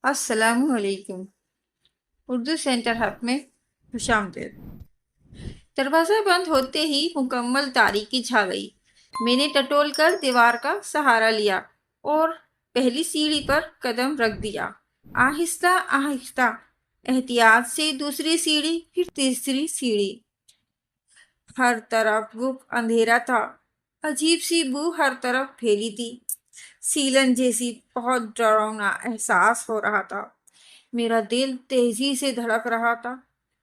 السلام علیکم۔ Urdu centre hub میں خوش آمدید۔ دروازہ بند ہوتے ہی مکمل تاریکی چھا گئی۔ میں نے ٹٹول کر دیوار کا سہارا لیا اور پہلی سیڑھی پر قدم رکھ دیا۔ آہستہ آہستہ احتیاط سے دوسری سیڑھی، پھر تیسری سیڑھی۔ ہر طرف گپ اندھیرا تھا۔ عجیب سی بو ہر طرف پھیلی تھی۔ سیلن جیسی بہت ڈراؤنا احساس ہو رہا تھا۔ میرا دل تیزی سے دھڑک رہا تھا۔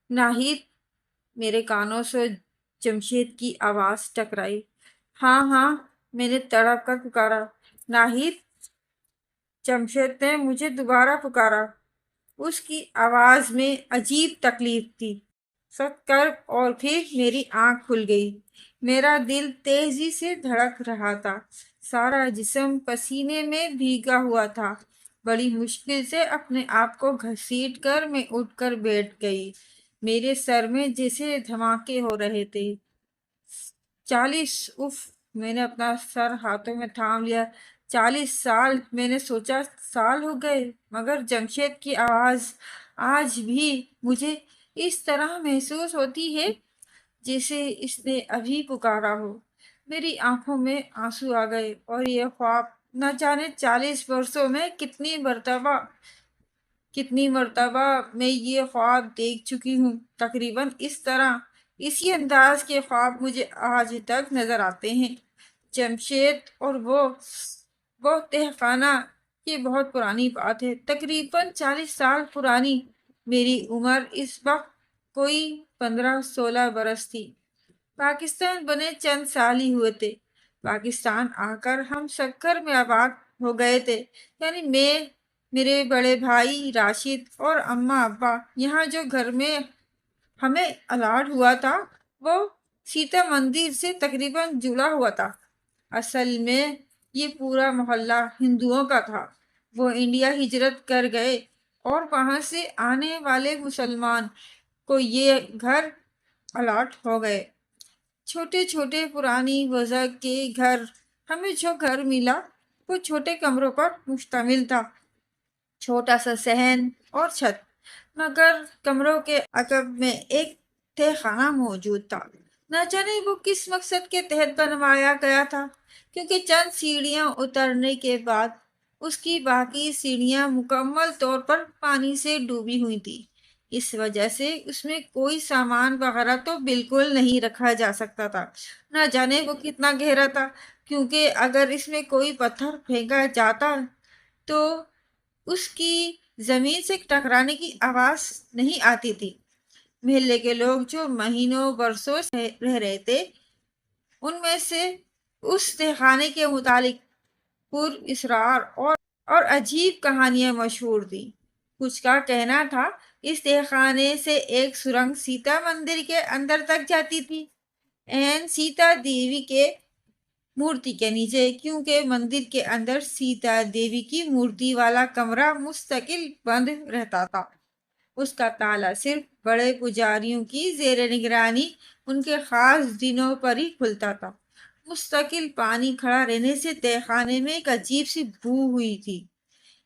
ناہید! میرے کانوں سے جمشید کی آواز ٹکرائی۔ ہاں ہاں، میں نے تڑپ کر پکارا۔ ناہید! جمشید نے مجھے دوبارہ پکارا۔ اس کی آواز میں عجیب تکلیف تھی۔ سخت کرب اور پھر میری آنکھ کھل گئی۔ میرا دل تیزی سے دھڑک رہا تھا۔ سارا جسم پسینے میں بھیگا ہوا تھا۔ بڑی مشکل سے اپنے آپ کو گھسیٹ کر میں اٹھ کر بیٹھ گئی۔ میرے سر میں جیسے دھماکے ہو رہے تھے۔ 40! اف! میں نے اپنا سر ہاتھوں میں تھام لیا۔ 40 سال! میں نے سوچا سال ہو گئے، مگر جمشید کی آواز آج بھی مجھے اس طرح محسوس ہوتی ہے جیسے اس نے ابھی پکارا ہو۔ میری آنکھوں میں آنسو آ گئے اور یہ خواب نہ جانے 40 برسوں میں کتنی مرتبہ میں یہ خواب دیکھ چکی ہوں۔ تقریباً اس طرح، اسی انداز کے خواب مجھے آج تک نظر آتے ہیں۔ جمشید اور وہ تہخانہ، یہ بہت پرانی بات ہے، تقریباً 40 سال پرانی۔ میری عمر اس وقت کوئی 15-16 برس تھی۔ پاکستان بنے چند سال ہی ہوئے تھے۔ پاکستان آ کر ہم سکر میں آباد ہو گئے تھے، یعنی میں، میرے بڑے بھائی راشد اور اماں ابا۔ یہاں جو گھر میں ہمیں الاٹ ہوا تھا وہ سیتا مندر سے تقریباً جڑا ہوا تھا۔ اصل میں یہ پورا محلہ ہندوؤں کا تھا۔ وہ انڈیا ہجرت کر گئے اور وہاں سے آنے والے مسلمان کو یہ گھر الاٹ ہو گئے۔ چھوٹے چھوٹے پرانی وضع کے گھر۔ ہمیں جو گھر ملا وہ چھوٹے کمروں پر مشتمل تھا، چھوٹا سا صحن اور چھت، مگر کمروں کے عقب میں ایک تہہ خانہ موجود تھا۔ نہ جانے وہ کس مقصد کے تحت بنوایا گیا تھا، کیونکہ چند سیڑھیاں اترنے کے بعد اس کی باقی سیڑھیاں مکمل طور پر پانی سے ڈوبی ہوئی تھی۔ اس وجہ سے اس میں کوئی سامان وغیرہ تو بالکل نہیں رکھا جا سکتا تھا۔ نہ جانے وہ کتنا گہرا تھا، کیونکہ اگر اس میں کوئی پتھر پھینکا جاتا تو اس کی زمین سے ٹکرانے کی آواز نہیں آتی تھی۔ محلے کے لوگ جو مہینوں برسوں سے رہ رہے تھے، ان میں سے اس تہخانے کے متعلق پر اسرار اور عجیب کہانیاں مشہور تھیں۔ کچھ کا کہنا تھا اس تہخانے سے ایک سرنگ سیتا مندر کے اندر تک جاتی تھی، این سیتا دیوی کے مورتی کے نیچے، کیونکہ مندر کے اندر سیتا دیوی کی مورتی والا کمرہ مستقل بند رہتا تھا۔ اس کا تالا صرف بڑے پجاریوں کی زیر نگرانی ان کے خاص دنوں پر ہی کھلتا تھا۔ مستقل پانی کھڑا رہنے سے تہخانے میں ایک عجیب سی بو ہوئی تھی۔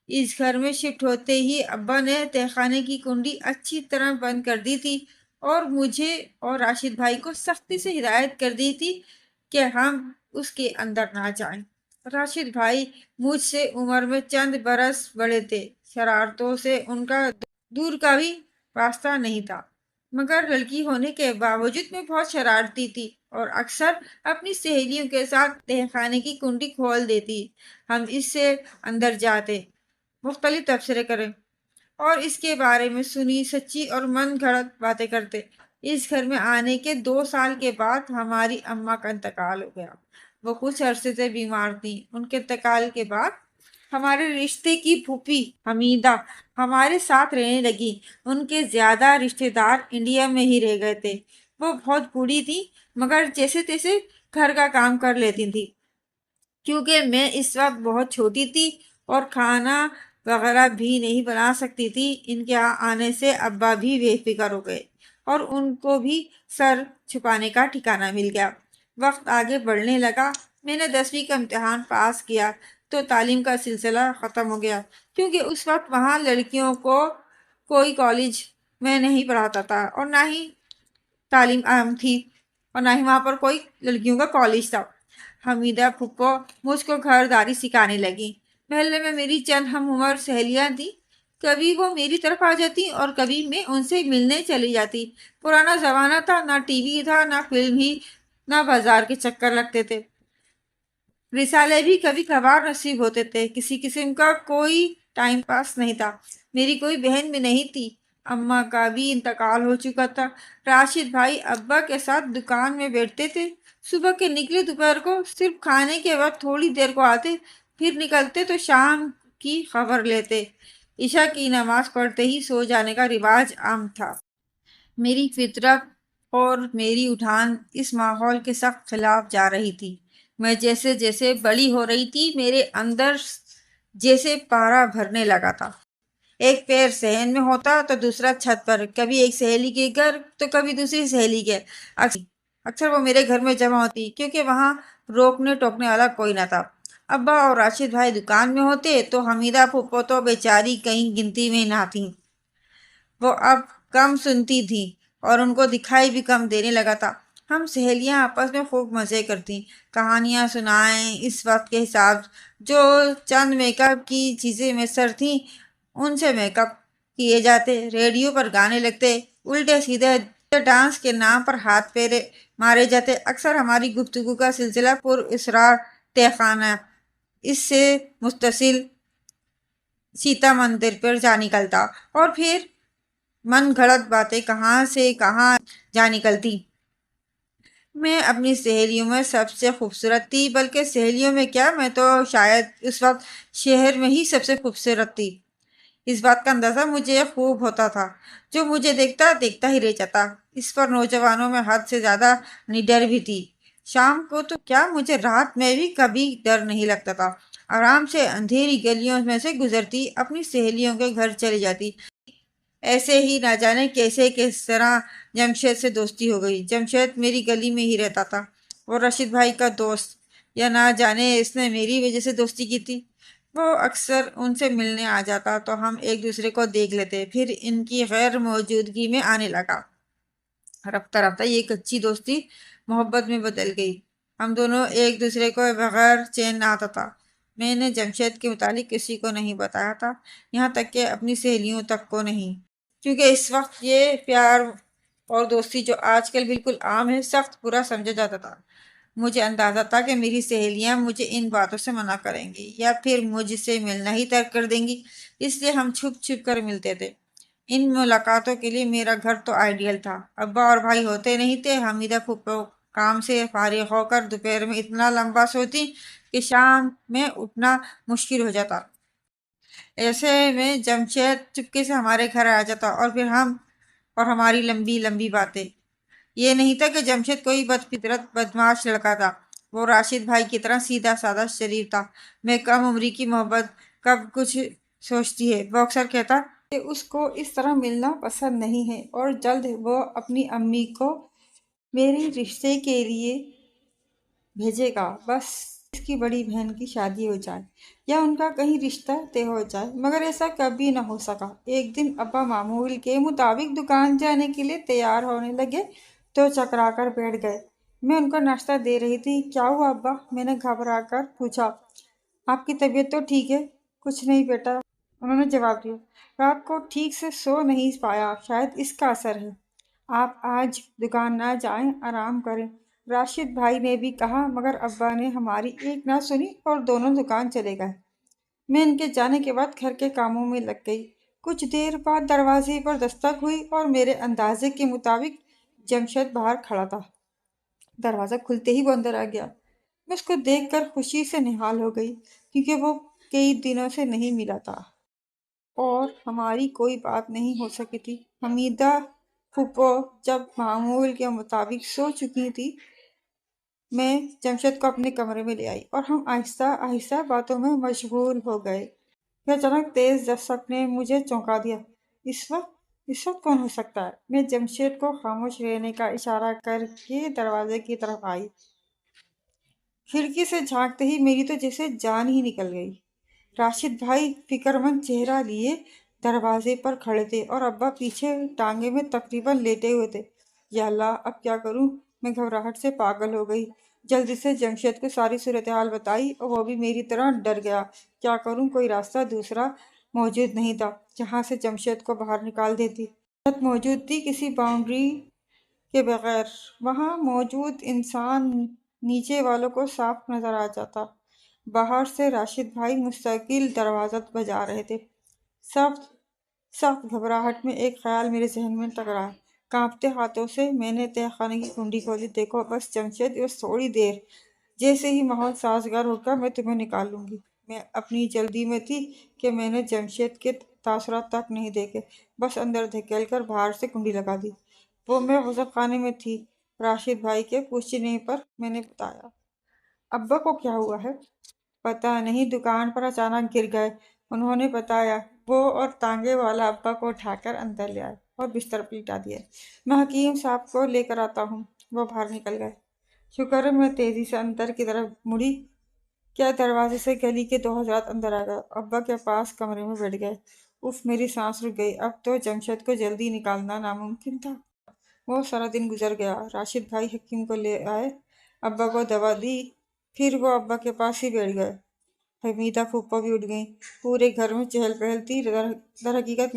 اس گھر میں شفٹ ہوتے ہی ابا نے تہخانے کی کنڈی اچھی طرح بند کر دی تھی اور مجھے اور راشد بھائی کو سختی سے ہدایت کر دی تھی کہ ہم اس کے اندر نہ جائیں۔ راشد بھائی مجھ سے عمر میں چند برس بڑے تھے۔ شرارتوں سے ان کا دور کا بھی واسطہ نہیں تھا، مگر لڑکی ہونے کے باوجود میں بہت شرارتی تھی اور اکثر اپنی سہیلیوں کے ساتھ تہخانے کی کنڈی کھول دیتی۔ ہم اس سے اندر جاتے، مختلف تبصرے کریں اور اس کے بارے میں سنی سچی اور من گھڑت باتیں کرتے۔ اس گھر میں آنے کے 2 سال کے بعد ہماری اماں کا انتقال ہو گیا۔ وہ کچھ عرصے سے بیمار تھیں۔ ان کے انتقال کے بعد ہمارے رشتے کی پھوپھی حمیدہ ہمارے ساتھ رہنے لگی۔ ان کے زیادہ رشتے دار انڈیا میں ہی رہ گئے تھے۔ وہ بہت بوڑھی تھی، مگر جیسے تیسے گھر کا کام کر لیتی تھی۔ کیونکہ میں اس وقت بہت چھوٹی تھی اور کھانا وغیرہ بھی نہیں بنا سکتی تھی، ان کے یہاں آنے سے ابا بھی بے فکر ہو گئے اور ان کو بھی سر چھپانے کا ٹھکانہ مل گیا۔ وقت آگے بڑھنے لگا۔ میں نے 10ویں کا امتحان پاس کیا۔ تو تعلیم کا سلسلہ ختم ہو گیا، کیونکہ اس وقت وہاں لڑکیوں کو کوئی کالج میں نہیں پڑھاتا تھا اور نہ ہی تعلیم عام تھی اور نہ ہی وہاں پر کوئی لڑکیوں کا کالج تھا۔ حمیدہ پھپھو مجھ کو گھرداری سکھانے لگی۔ محلے میں میری چند ہم عمر سہیلیاں تھیں، کبھی وہ میری طرف آ جاتی اور کبھی میں ان سے ملنے چلی جاتی۔ پرانا زمانہ تھا، نہ ٹی وی تھا، نہ فلم ہی، نہ بازار کے چکر لگتے تھے۔ رسالے بھی کبھی کبھار نصیب ہوتے تھے، کسی قسم کا کوئی ٹائم پاس نہیں تھا۔ میری کوئی بہن بھی نہیں تھی، اماں کا بھی انتقال ہو چکا تھا۔ راشد بھائی ابا کے ساتھ دکان میں بیٹھتے تھے، صبح کے نکلے دوپہر کو صرف کھانے کے بعد تھوڑی دیر کو آتے، پھر نکلتے تو شام کی خبر لیتے۔ عشاء کی نماز پڑھتے ہی سو جانے کا رواج عام تھا۔ میری فطرت اور میری اٹھان اس ماحول کے سخت خلاف جا رہی تھی۔ میں جیسے جیسے بڑی ہو رہی تھی، میرے اندر جیسے پارا بھرنے لگا تھا۔ ایک پیر صحن میں ہوتا تو دوسرا چھت پر، کبھی ایک سہیلی کے گھر تو کبھی دوسری سہیلی کے۔ اکثر وہ میرے گھر میں جمع ہوتی، کیونکہ وہاں روکنے ٹوکنے والا کوئی نہ تھا۔ ابا اور راشد بھائی دکان میں ہوتے تو حمیدہ پھپھو تو بیچاری کہیں گنتی میں نہ تھیں۔ وہ اب کم سنتی تھیں اور ان کو دکھائی بھی کم دینے لگا تھا۔ ہم سہیلیاں آپس میں خوب مزے کرتی، کہانیاں سنائیں۔ اس وقت کے حساب جو چند میک اپ کی چیزیں میسر تھیں، ان سے میک اپ کیے جاتے، ریڈیو پر گانے لگتے، الٹے سیدھے ڈانس کے نام پر ہاتھ پھیرے مارے جاتے۔ اکثر ہماری گفتگو کا سلسلہ پر اسرار تہ خانہ اس سے متصل سیتا مندر پر جا نکلتا اور پھر من گھڑت باتیں کہاں سے کہاں جا نکلتی۔ میں اپنی سہیلیوں میں سب سے خوبصورت تھی، بلکہ سہیلیوں میں کیا، میں تو شاید اس وقت شہر میں ہی سب سے خوبصورت تھی۔ اس بات کا اندازہ مجھے خوب ہوتا تھا، جو مجھے دیکھتا دیکھتا ہی رہ جاتا۔ اس پر نوجوانوں میں حد سے زیادہ نڈر بھی تھی۔ شام کو تو کیا، مجھے رات میں بھی کبھی ڈر نہیں لگتا تھا۔ آرام سے اندھیری گلیوں میں سے گزرتی، اپنی سہیلیوں کے گھر چلی جاتی۔ ایسے ہی نہ جانے کیسے کس طرح جمشید سے دوستی ہو گئی۔ جمشید میری گلی میں ہی رہتا تھا، وہ راشد بھائی کا دوست، یا نہ جانے اس نے میری وجہ سے دوستی کی تھی۔ وہ اکثر ان سے ملنے آ جاتا تو ہم ایک دوسرے کو دیکھ لیتے، پھر ان کی غیر موجودگی میں آنے لگا۔ رفتہ رفتہ یہ کچی دوستی محبت میں بدل گئی۔ ہم دونوں ایک دوسرے کو بغیر چین نہ آتا تھا۔ میں نے جمشید کے متعلق کسی کو نہیں بتایا تھا، یہاں تک کہ اپنی سہیلیوں تک کو نہیں، کیونکہ اس وقت یہ پیار اور دوستی جو آج کل بالکل عام ہے، سخت برا سمجھا جاتا تھا۔ مجھے اندازہ تھا کہ میری سہیلیاں مجھے ان باتوں سے منع کریں گی یا پھر مجھ سے ملنا ہی ترک کر دیں گی، اس لیے ہم چھپ چھپ کر ملتے تھے۔ ان ملاقاتوں کے لیے میرا گھر تو آئیڈیل تھا۔ ابا اور بھائی ہوتے نہیں تھے۔ حمیدہ پھپھو کام سے فارغ ہو کر دوپہر میں اتنا لمبا سوتی کہ شام میں اٹھنا مشکل ہو جاتا۔ ایسے میں جمشید چپکے سے ہمارے گھر آ جاتا اور پھر ہم اور ہماری لمبی لمبی باتیں۔ یہ نہیں تھا کہ جمشید کوئی بد فطرت بدمعاش لڑکا تھا، وہ راشد بھائی کی طرح سیدھا سادہ شریف تھا۔ میں کم عمری کی محبت کب کچھ سوچتی ہے، وہ اکثر کہتا کہ اس کو اس طرح ملنا پسند نہیں ہے اور جلد وہ اپنی امی کو میری رشتے کے لیے بھیجے گا، بس اس کی بڑی بہن کی شادی ہو جائے یا ان کا کہیں رشتہ طے ہو جائے۔ مگر ایسا کبھی نہ ہو سکا۔ ایک دن ابا معمول کے مطابق دکان جانے کے لیے تیار ہونے لگے تو چکرا کر بیٹھ گئے۔ میں ان کو ناشتہ دے رہی تھی۔ کیا ہوا ابا؟ میں نے گھبرا کر پوچھا۔ آپ کی طبیعت تو ٹھیک ہے؟ کچھ نہیں بیٹا، انہوں نے جواب دیا۔ رات کو ٹھیک سے سو نہیں پایا، شاید اس کا اثر ہے۔ آپ آج دکان نہ جائیں، آرام کریں، راشد بھائی نے بھی کہا، مگر ابا نے ہماری ایک نہ سنی اور دونوں دکان چلے گئے۔ میں ان کے جانے کے بعد گھر کے کاموں میں لگ گئی۔ کچھ دیر بعد دروازے پر دستک ہوئی اور میرے اندازے کے مطابق جمشید باہر کھڑا تھا۔ دروازہ کھلتے ہی وہ اندر آ گیا۔ میں اس کو دیکھ کر خوشی سے نہال ہو گئی، کیونکہ وہ کئی دنوں سے نہیں ملا تھا اور ہماری کوئی بات نہیں ہو سکی تھی۔ حمیدہ پھپھو جب معمول کے مطابق سو چکی تھی، میں جمشید کو اپنے کمرے میں لے آئی اور ہم آہستہ آہستہ باتوں میں مشغول ہو گئے کہ اچانک تیز دستک نے مجھے چونکا دیا۔ اس وقت کون ہو سکتا ہے؟ میں جمشید کو خاموش رہنے کا اشارہ کر کے دروازے کی طرف آئی۔ کھڑکی سے جھانکتے ہی میری تو جیسے جان ہی نکل گئی۔ راشد بھائی فکر مند چہرہ لیے دروازے پر کھڑے تھے اور ابا پیچھے ٹانگے میں تقریباً لیٹے ہوئے تھے۔ یا اللہ، اب کیا کروں؟ میں گھبراہٹ سے پاگل ہو گئی۔ جلدی سے جمشید کو ساری صورتحال بتائی اور وہ بھی میری طرح ڈر گیا۔ کیا کروں؟ کوئی راستہ دوسرا موجود نہیں تھا جہاں سے جمشید کو باہر نکال دیتی۔ حالت موجود تھی کسی باؤنڈری کے بغیر۔ وہاں موجود انسان نیچے والوں کو صاف نظر آ جاتا۔ باہر سے راشد بھائی مستقل دروازہ بجا رہے تھے۔ سخت گھبراہٹ میں ایک خیال میرے ذہن میں ٹکرایا۔ کانپتے ہاتھوں سے میں نے تہہ خانے کی کنڈی کھولی۔ دیکھو بس جمشید، بس تھوڑی دیر، جیسے ہی ماحول سازگار ہوگا میں تمہیں نکال لوں گی۔ میں اپنی جلدی میں تھی کہ میں نے جمشید کے تاثرات تک نہیں دیکھے، بس اندر دھکیل کر باہر سے کنڈی لگا دی۔ وہ میں غسل خانے میں تھی۔ راشد بھائی کے پوچھنے پر میں نے بتایا۔ ابا کو کیا ہوا ہے؟ پتہ نہیں، دکان پر اچانک گر گئے، انہوں نے بتایا۔ وہ اور تانگے والا ابا کو اٹھا کر اندر لے آئے اور بستر پر لٹا دیا۔ میں حکیم صاحب کو لے کر آتا ہوں۔ وہ باہر نکل گئے۔ شکر ہے، میں تیزی سے اندر کی طرف مڑی کیا دروازے سے گلی کے دو حضرات اندر آ گئے۔ ابا کے پاس کمرے میں بیٹھ گئے۔ اف، میری سانس رک گئی۔ اب تو جمشید کو جلدی نکالنا ناممکن تھا۔ وہ سارا دن گزر گیا۔ راشد بھائی حکیم کو لے آئے، ابا کو دوا دی، پھر وہ ابا کے پاس ہی بیٹھ گئے۔ حمیدہ پھوپھا بھی اٹھ گئیں۔ پورے گھر میں چہل پہل تھی۔ در حقیقت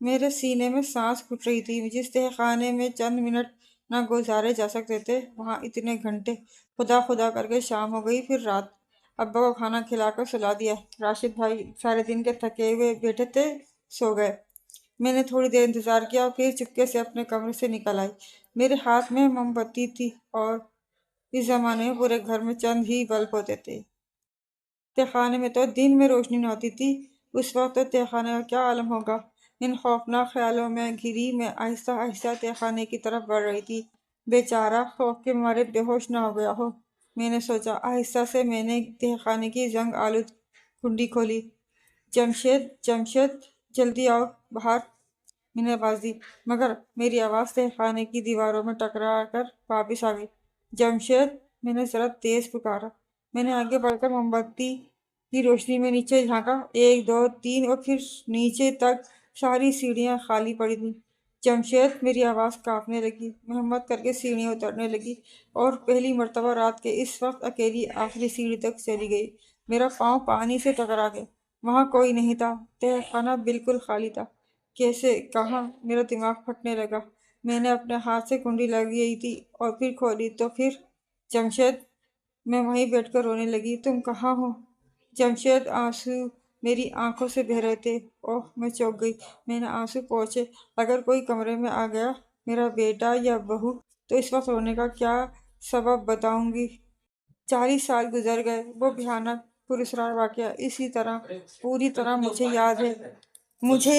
میرے سینے میں سانس گھٹ رہی تھی۔ جس تہہ خانے میں چند منٹ نہ گزارے جا سکتے تھے، وہاں اتنے گھنٹے۔ خدا خدا کر کے شام ہو گئی، پھر رات۔ ابا کو کھانا کھلا کر سلا دیا۔ راشد بھائی سارے دن کے تھکے ہوئے بیٹھے تھے، سو گئے۔ میں نے تھوڑی دیر انتظار کیا اور پھر چپکے سے اپنے کمرے سے نکل آئی۔ میرے ہاتھ میں موم بتی تھی اور اس زمانے میں پورے گھر میں چند ہی بلب ہوتے تھے۔ تہہ خانے میں تو دن میں روشنی نہ ہوتی تھی۔ اس وقت تو تہہ خانے کا کیا عالم ہوگا؟ ان خوفناک خیالوں میں گھری میں آہستہ آہستہ تہہ خانے کی طرف بڑھ رہی تھی۔ بیچارہ خوف کے مارے بے ہوش نہ ہو گیا ہو، میں نے سوچا۔ آہستہ سے میں نے تہہ خانے کی زنگ آلود کنڈی کھولی۔ جمشید، جمشید، جلدی آؤ باہر، میں نے آواز دی، مگر میری آواز تہہ خانے کی دیواروں میں ٹکرا کر واپس آ گئی۔ جمشید، میں نے ذرا تیز پکارا۔ میں نے آگے بڑھ کر موم بتی کی روشنی میں نیچے جھانکا۔ 1 2 3 اور پھر نیچے تک ساری سیڑھیاں خالی پڑی تھیں۔ جمشید، میری آواز کانپنے لگی۔ میں ہمت کر کے سیڑھیاں اترنے لگی اور پہلی مرتبہ رات کے اس وقت اکیلی آخری سیڑھی تک چلی گئی۔ میرا پاؤں پانی سے ٹکرا گیا۔ وہاں کوئی نہیں تھا۔ تہہ خانہ بالکل خالی تھا۔ کیسے؟ کہاں؟ میرا دماغ پھٹنے لگا۔ میں نے اپنے ہاتھ سے کنڈی لگائی تھی اور پھر کھولی تو پھر جمشید! میں وہیں بیٹھ کر رونے لگی۔ تم کہاں ہو جمشید؟ آنسو میری آنکھوں سے بہہ رہے تھے۔ اوہ، میں چونک گئی۔ میں نے آنسو پوچھے۔ اگر کوئی کمرے میں آ گیا، میرا بیٹا یا بہو، تو اس وقت رونے کا کیا سبب بتاؤں گی؟ 40 سال گزر گئے۔ وہ بھیانک پراسرار واقعہ اسی طرح پوری طرح مجھے یاد ہے، مجھے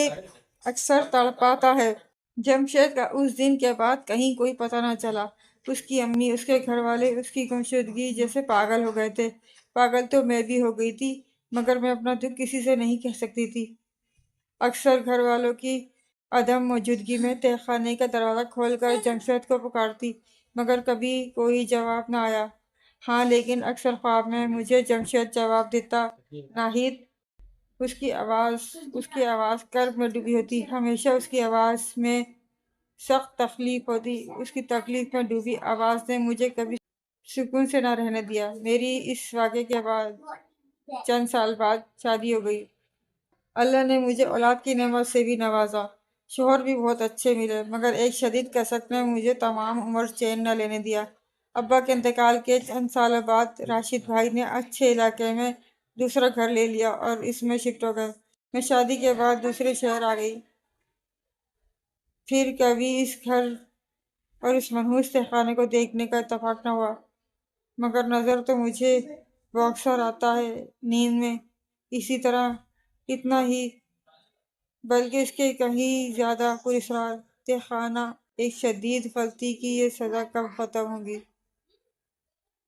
اکثر تڑپاتا ہے۔ جمشید کا اس دن کے بعد کہیں کوئی پتہ نہ چلا۔ اس کی امی، اس کے گھر والے اس کی گمشدگی جیسے پاگل ہو گئے تھے۔ پاگل تو میں بھی ہو گئی تھی، مگر میں اپنا دکھ کسی سے نہیں کہہ سکتی تھی۔ اکثر گھر والوں کی عدم موجودگی میں تہہ خانے کا دروازہ کھول کر جمشید کو پکارتی، مگر کبھی کوئی جواب نہ آیا۔ ہاں، لیکن اکثر خواب میں مجھے جمشید جواب دیتا، ناہید! اس کی آواز کرب میں ڈوبی ہوتی۔ ہمیشہ اس کی آواز میں سخت تکلیف ہوتی۔ اس کی تکلیف میں ڈوبی آواز نے مجھے کبھی سکون سے نہ رہنے دیا۔ میری اس واقعے کے بعد چند سال بعد شادی ہو گئی۔ اللہ نے مجھے اولاد کی نعمت سے بھی نوازا۔ شوہر بھی بہت اچھے ملے، مگر ایک شدید کسل نے مجھے تمام عمر چین نہ لینے دیا۔ ابا کے انتقال کے چند سالوں بعد راشد بھائی نے اچھے علاقے میں دوسرا گھر لے لیا اور اس میں شفٹ ہو گئے۔ میں شادی کے بعد دوسرے شہر آ گئی۔ پھر کبھی اس گھر اور اس منحوس تہہ خانے کو دیکھنے کا اتفاق نہ ہوا، مگر نظر تو مجھے وہ اکثر آتا ہے نیند میں، اسی طرح، اتنا ہی، بلکہ اس کے کہیں زیادہ پراسرار۔ تہہ خانہ ایک شدید غلطی کی یہ سزا کب ختم ہوگی؟